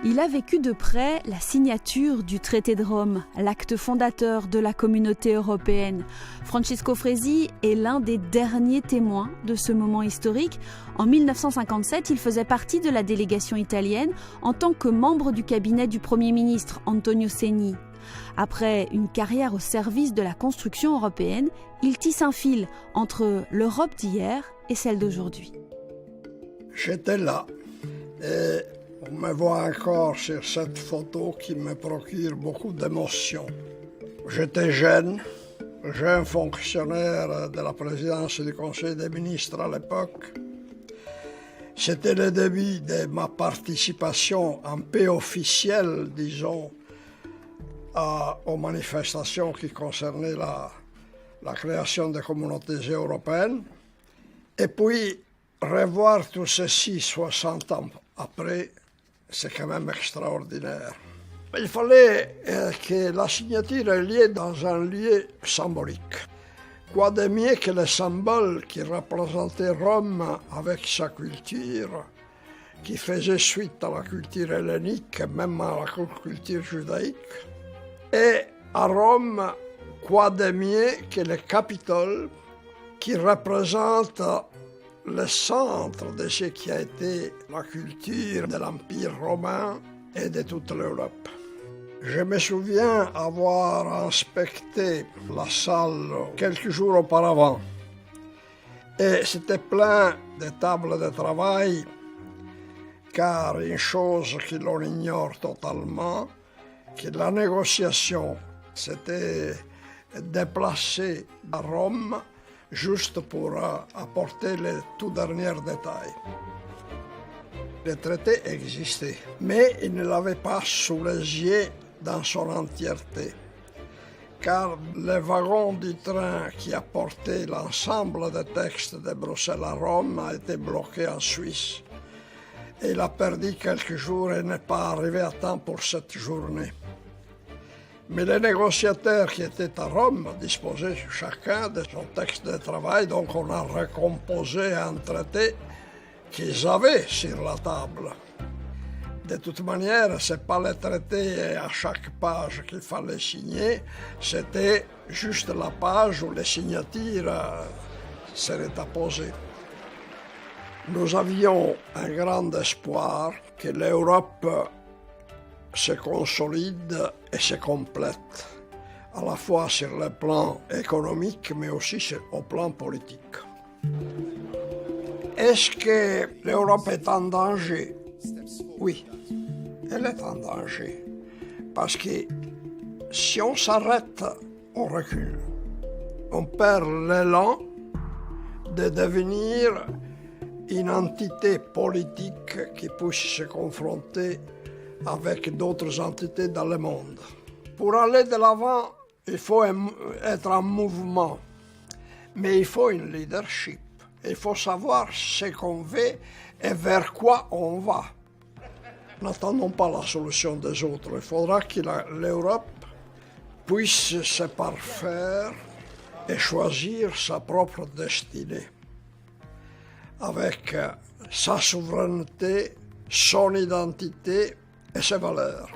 Il a vécu de près la signature du traité de Rome, l'acte fondateur de la communauté européenne. Francesco Fresi est l'un des derniers témoins de ce moment historique. En 1957, il faisait partie de la délégation italienne en tant que membre du cabinet du Premier ministre Antonio Segni. Après une carrière au service de la construction européenne, il tisse un fil entre l'Europe d'hier et celle d'aujourd'hui. J'étais là et on me voit encore sur cette photo qui me procure beaucoup d'émotions. J'étais jeune fonctionnaire de la présidence du Conseil des ministres à l'époque. C'était le début de ma participation un peu officielle, disons, aux manifestations qui concernaient la création des communautés européennes. Et puis, revoir tout ceci 60 ans après, c'est quand même extraordinaire. Il fallait que la signature ait lieu dans un lieu symbolique. Quoi de mieux que le symbole qui représentait Rome avec sa culture, qui faisait suite à la culture hellénique, même à la culture judaïque. Et à Rome, quoi de mieux que le Capitole, qui représente le centre de ce qui a été la culture de l'Empire romain et de toute l'Europe. Je me souviens avoir inspecté la salle quelques jours auparavant et c'était plein de tables de travail, car une chose que l'on ignore totalement, que la négociation s'était déplacée à Rome juste pour apporter les tout derniers détails. Le traité existait, mais il ne l'avait pas sous les yeux dans son entièreté, car le wagon du train qui apportait l'ensemble des textes de Bruxelles à Rome a été bloqué en Suisse. Et il a perdu quelques jours et n'est pas arrivé à temps pour cette journée. Mais les négociateurs qui étaient à Rome disposaient chacun de son texte de travail, donc on a recomposé un traité qu'ils avaient sur la table. De toute manière, ce n'est pas le traité à chaque page qu'il fallait signer, c'était juste la page où les signatures seraient apposées. Nous avions un grand espoir que l'Europe se consolide et se complète, à la fois sur le plan économique, mais aussi au plan politique. Est-ce que l'Europe est en danger? Oui, elle est en danger. Parce que si on s'arrête, on recule. On perd l'élan de devenir une entité politique qui puisse se confronter avec d'autres entités dans le monde. Pour aller de l'avant, il faut être en mouvement, mais il faut un leadership. Il faut savoir ce qu'on veut et vers quoi on va. N'attendons pas la solution des autres. Il faudra que l'Europe puisse se parfaire et choisir sa propre destinée, avec sa souveraineté, son identité et ses valeurs.